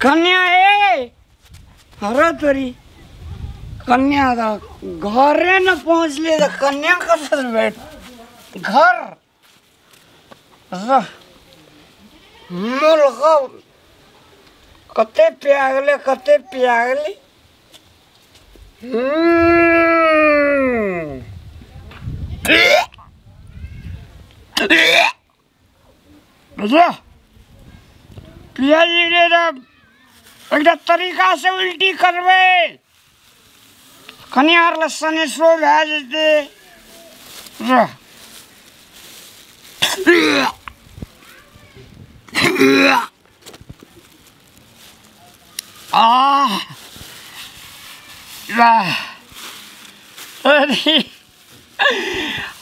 कन्या ए हर तोरी कन्या का घरे न पहुँचले तो कन्या कसर बैठ घर मुल्क कते प्यागले पियाजी एक तरीका से उल्टी करवे कन्यार लसन सो भेजते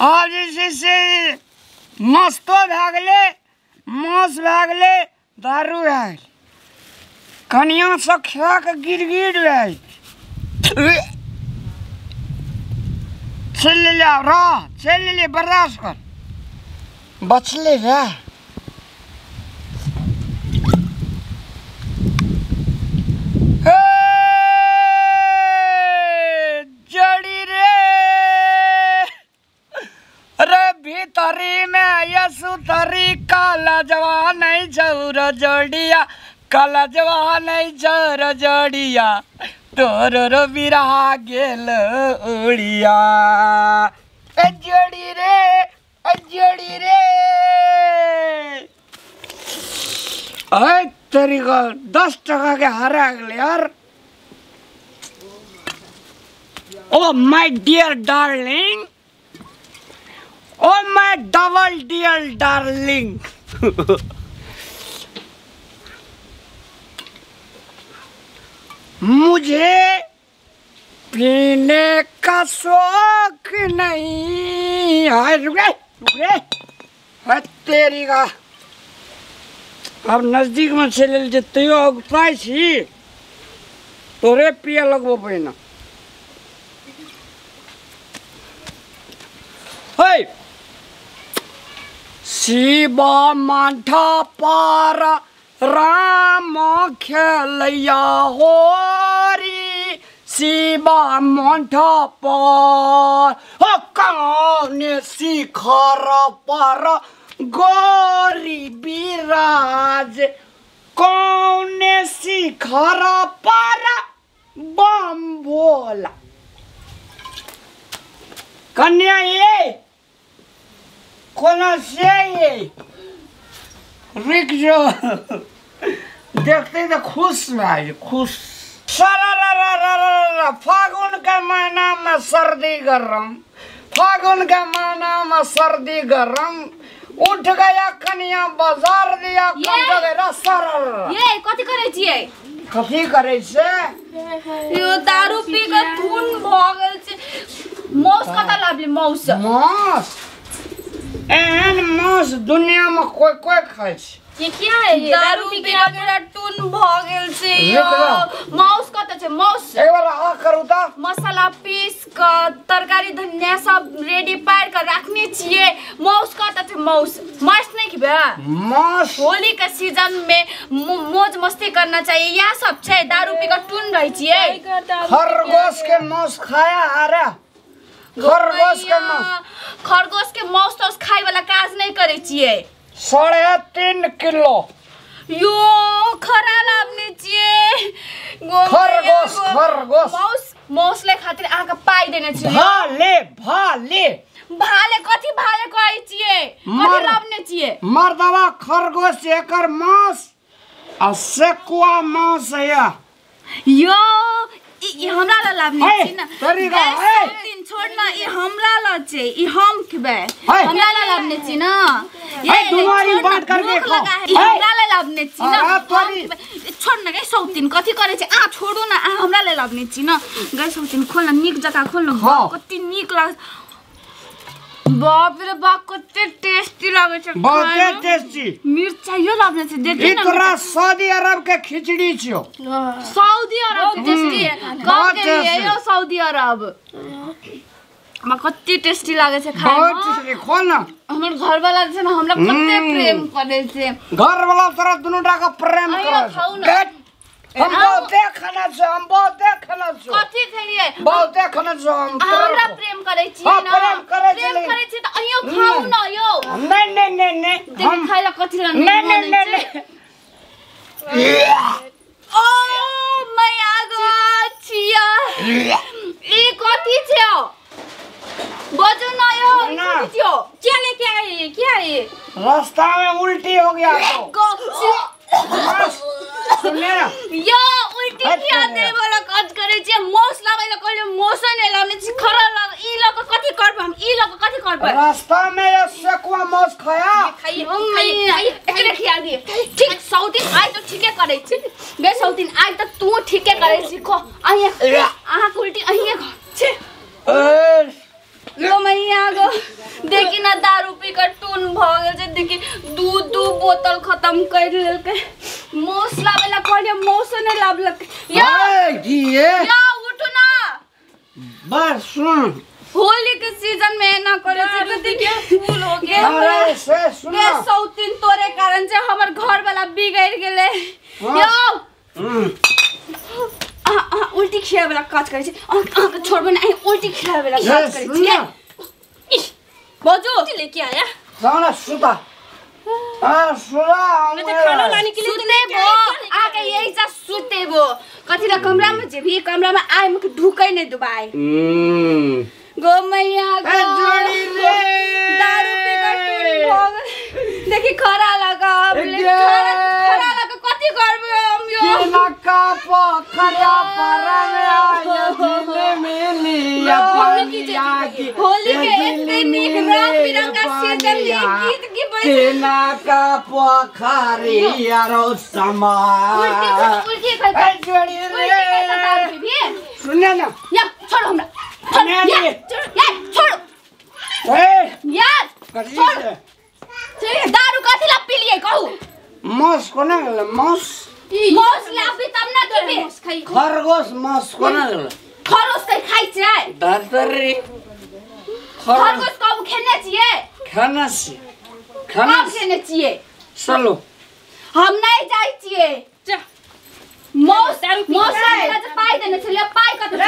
आज से मस्तो भागले मांस भागले दारू भागले कन्या से खा के गिर भाग चल ले बर्दाश्त कर बचले रह जड़ी रे अरे भीतरी में यसुतरी काला जवान नहीं जौर जोड़िया काला जवान नहीं जौर जोड़िया तोर रो बिरहा गेल उड़िया जोड़ी रे तेरी का 10 टका के हारा गले यार oh my dear darling oh my double dear darling मुझे पीने का शौक नहीं है रुके तेरी का अब नजदीक में चले जते पाई छी तोरे पिया लगबो पहिना हे शिवा माठा पार राम खेलैया होरी शिवा माठा पार कौन शिखर पर गोरी बिराज कौन शिखर पर बम भोला कन्या ये कौन से ये रिक्शो देखते तो खुश भाई खुश फागुन के महीना में सर्दी गरम फागुन के महीना में सर्दी गरम उठ गया कन्या बाजार दिया ये कथी करे छियै कथी करे छे यो दारू पी के धुन भ गेल छै मौस कता लाबली मौस एहन मौस दुनिया में कोई खाय छै ये क्या है ये दारू पी के पूरा टून भ गेल छै यो मौस कता छै मौस एक बार आ करू त मसाला पीस के तरकारी धनिया सब रेडी पार के रखने छियै मौस कता छै मौस नहीं खिबे मौस होली के सीजन में मौज मस्ती करना चाहिए या सब छै दारू पी के टून रहै छियै खरगोश के मौस खाया अरे खरगोश के मौस तो खाय वाला काज नहीं करे छियै 3.5 किलो यो खरा लाबने छियै खरगोश मौस ले खातिर आ के पाई देने छियै भाले कथी भाले कहै छियै कथी लाबने छियै मर्दवा खरगोश एकर मांस आ सेकुआ मांस है यो ई हमरा ला लाबने छी ना तरीका दिन छोड़ ना ई हमरा ला छै ई हम खबे हमरा ला लाबने छी ना ये तुम्हारी बात करके खा हमरा ला लाबने छी ना छोड़ ना गै सौतिन कथी करे छै आ छोड़ू ना आ हमरा ला लाबने छी ना गै सौतिन खोल ना नीक जका खोल ना कति नीक लाग बाप रे बाप कते टेस्टी लागे छै बहुत टेस्टी मिर्चाइयो लाबने छै देखि ना इतना सऊदी अरब के खिचड़ी छियो सऊदी अरब के टेस्टी है कब के लिए यो सऊदी अरब म कति टेस्टी लागे छै खाय में बहुत टेस्टी खोल ना हमर घर वाला छै ना हमरा कते प्रेम करे छै घर वाला तोरा दुनु टा का प्रेम करे हम बहुते खाना छ हम बहुते खाना छ कथि खेलिए बहुते खाना छ हम हमरा प्रेम करै छी हाँ, न प्रेम करै छी त अइयो खाऊ न यो नहीं देख खाइला कथि ल नहीं ओ मैया गो छिया ई कथि छ बजो न यो कथि छ क्या लेके आए क्या है रास्ता में उल्टी हो गया तो बस सुनिए ना यो उल्टी किया दे वाला काज करे छै मोस लावेला कहले मोसन नै लाउने छी खरा लाग ई लक कथि करब हम ई लक कथि करब रास्ता में ये सेकुआ मोस खाया खाई एकरे खिया दिए ठीक सौतीन आइ त ठीके करे छी बे सौतीन आइ त तू ठीके करे छी को आइ आहा उल्टी अहिए छे लो मैया गो देखि ना दारू पी कर टून भ गेल छै देखि दू बोतल खत्म कर लेलकै मोस लावेला कहले मोस नै लावलक या उठो ना बस सुन होली के सीजन में ना करे छै त देखि फूल हो गेल अरे से सुन ये सौतीन तोरे कारण से हमर घर वाला बिगड़ गेले यो उल्टी खिया वाला काज करे छै आके छोड़बे नै उल्टी खिया वाला काज करे छै बजो लेके आया जाना सुता सुता मैं तो खाना लाने के लिए सुते बो आके यही जा सुते बो कथि ला कमरा में जेबी कमरा में आइ मके ढुकै नै दुबाई गो मैया गो जोड़ी रे दारू पी कर टून देखि खरा लगा खरा लगा कथि करबे हम यो केला का पोखरा पर में आए मिलिया होली के इतने नीक रंग बिरंगा सीजन में गीत की केला का पोखरिया रो समा उल्टी कर जोड़ी रे सुनिए ना या छोड़ हमरा छोड़ यार दारू कथि ला पी लिए कहू मौस कोना गेल मौस लाबी तब ना देबे खरगोश मौस कोना गेल खरगोश के खाइ छै डरतरी खरगोश कब खेने छिए खाना से कब खेने छिए चलो हम नहीं जाई छिए मौस लाबे जे पाइ देने छलिए पाइ कत रे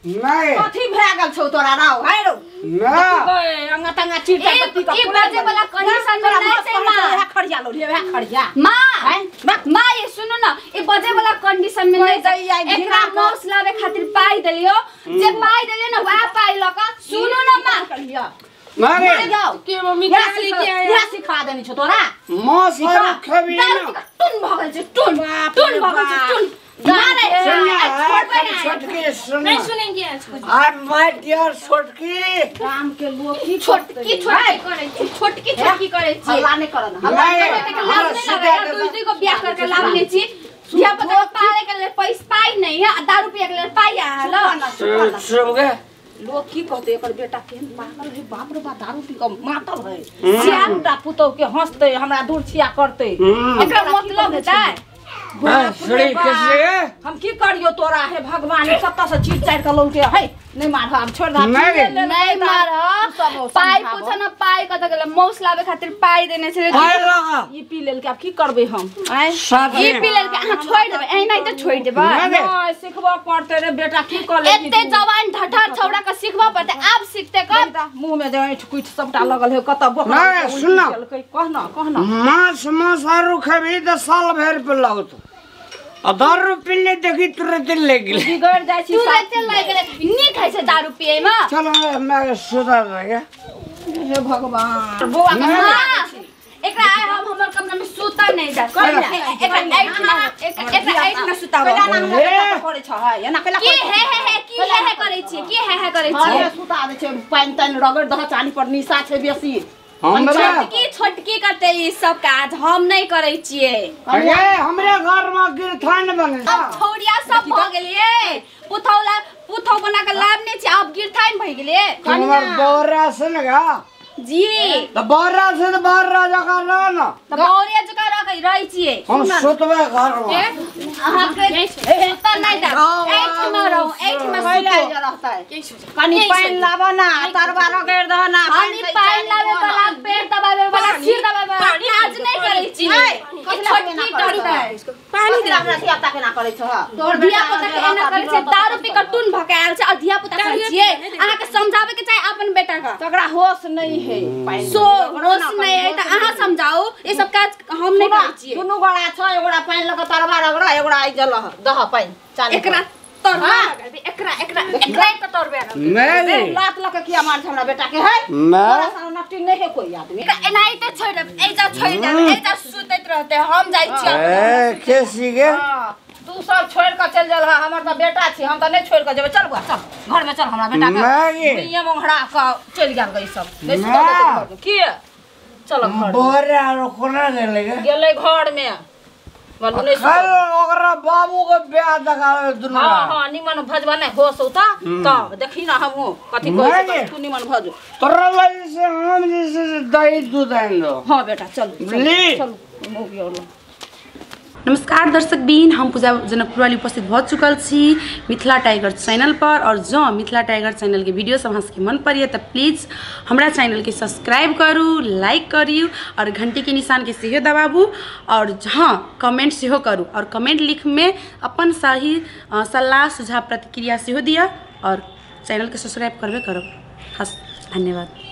नहीं कथि भए गेल छौ तोरा राव हाय रो ना अंगा तंगा चीटा पत्ती का ई बाजे वाला कंडीशन में नहीं छै मां खड़िया लो रे खड़िया मां ये सुनो ना ई बजे वाला कंडीशन में नहीं छै एकरा मौस लाबे खातिर पाइ देलियो जे पाइ देलियो ना वह पाइ लक सुनो ना मां करिया मारे जाओ के मम्मी क्या सिखा देनी छौ तोरा मौस खबी ना टुन भगल छै टुन भगल छै टुन मारे छोटकी सुन नहीं सुनेंगे आज आई माय डियर छोटकी राम के लोग की छोटकी करे छी छोटकी करे छी हल्ला नहीं करना हल्ला करके लाभ नहीं लगा दूसरी को ब्याह करके लाभ ले छी धिया पुता पाले के लिए पैसा पाई नहीं है दारू पिए के लिए पाई आला सुन गे लोग की कहते एकर बेटा केहन पागल है बाप रे बा दारू पी के मातल है सियाटा पुतौ के हंसते हमरा दूर छिया करते एकरा मतलब है हम की करियो तोरा है भगवान सत्ता से चीज चार के लोल के है नहीं मार हम छोड़ दा नहीं मार पाई पूछ ना पाई कत गेल मौस लाबे खातिर पाई देने छले ई पी लेल के अब की करबे हम आय ई पी लेल के अहाँ छोड़ देबे ए नहीं तो छोड़ देबे नहीं सिखबा पड़ते रे बेटा की कर ले एते जवान ढठार छौड़ा के सिखबा पड़ते आप सीखते कब मुंह में दे कुछ सबटा लगल है कत बकरा नहीं सुन कहना मांस आरू खबी 10 साल भर पे लगत दारू पीले देखी तुरंत ले गेल बिगड़ जाय छी तुरंत ले गेले नी खाइ छै दारू पिए में चलो मैं सुधार गया हे भगवान बुआ एकरा हम हमर कमरा में सुता नहीं जा एकरा आइट ना सुता करे छ है एना केला की है करे छी सुता दे छै पानी तन रगड़ दह चानी पर निशा छै बेसी छोटकी करते ई सब काज हम नहीं करे छिए हमरे घर में गिरथान बने छौड़िया सब भ गेलिए पुथौ बना के लाभ नहीं छी अब गिरथान भ गेलिए हमर बोरा से लगा जी तो बहरा से तो बहरा जगह रह ना त बौरे जका रहै छियै हम सुतबे घर में अहाँ के सुता नै दा एक में रहो एक में पहिले रहतै कनी पानी लाबो ना तरवा रगड़ दह ना पानी पानी लावे वाला पेट दबावे वाला सिर दबावे वाला आज नहीं करै छी छोटकी करतै पानी दे हमरा धिया पुता के ना करै छ तोर धिया पुता के एना करै छै दारू पी के टून भकायल छै और धिया पुता करै छियै अहाँ के समझावे के चाही अपन बेटा का तकरा होश नहीं है सो होश नहीं है त अहाँ समझाओ ये सब काज हम नहीं करै छियै दुनु गोड़ा छ एगोड़ा पानी लग तरवा रगड़ एगोड़ा आई जल दह पानी चाल एकरा तोरबा एकरा एकरा एकरा के तोरबे मैं लात लग के किया मार हमरा बेटा के है मैं तोरा सन नटी नहीं है कोई आदमी एनाई त छोड़ दे एजा छोड़ दे एजा सुतैत रहते हम जाई छी ए केसी के तू सब छोड़ के चल जल हमर त बेटा छी हम त नहीं छोड़ के जेबे चल बुआ चल घर में चल हमरा बेटा के मैगी दुनिया मोहड़ा का चल गेल गई सब नहीं सुता के चल घर बहरा कोना गेले घर में बोलू नहीं खाल ओकरा बाबू के ब्याह देखावे दुनु हां हां निमन भजवा नहीं होश होता तब देखी ना हम कथि कोई तू निमन भज तोरा लगे से हम जैसे दही दूध आइन दो हां बेटा चल ली चल मोगियो नमस्कार दर्शक बीन हम पूजा जनकपुर वाली उपस्थित भऽ चुकल छी मिथिला टाइगर चैनल पर और जँ मिथिला टाइगर चैनल के वीडियो सब अहाँके मन पड़िए तऽ प्लीज हमरा चैनल के सब्सक्राइब करू लाइक करियौ और घंटी के निशान के सेहो दबाबू और हाँ कमेंट सेहो करू और कमेंट लिख में अपन सही सलाह सुझाव प्रतिक्रिया सेहो दिया और चैनल के सब्सक्राइब करबे करो खास धन्यवाद।